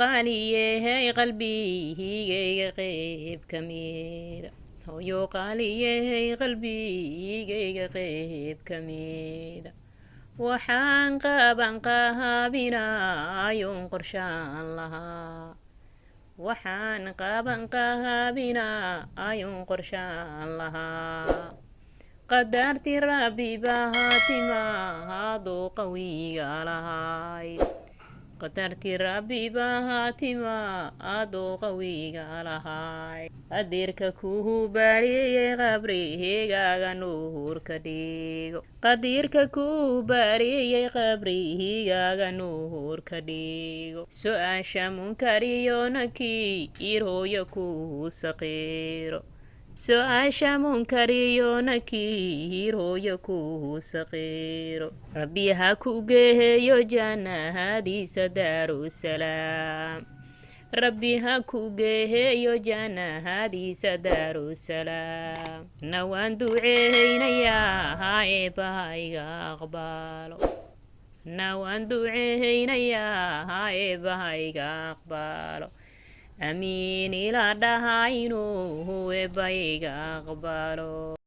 qaaliyehay qalbigayga qayb ka mida hooyo qaaliyehay qalbigayga qayb ka mida waxaan qaban qahabinayoon qorshaan lahaa waxaan qaban qahabinayoon qorshaan lahaa qadartii rabbi baa timaado qawiga lahayd qadartii rabbi baa timaado qawiga lahayd qadirka kuhu baariyay qabrigaaga nuur ka dhigo qadirka kuhu baariyay qabrigaaga nuur ka dhigo su'aasha munkariyo nakiir hooyo kuhu saqiiro su'aasha munkariyo nakiir hooyo kuhu saqiiro rabbi ha ku geeyo jannahadiisa daarusalaam rabbi ha ku geeyo jannahadiisa daarusalaam nawaan duceynayaa eebbahayga aqbalo nawaan duceynayaa eebbahayga aqbalo amiin ila dhahaynu eebbahayga aqbalo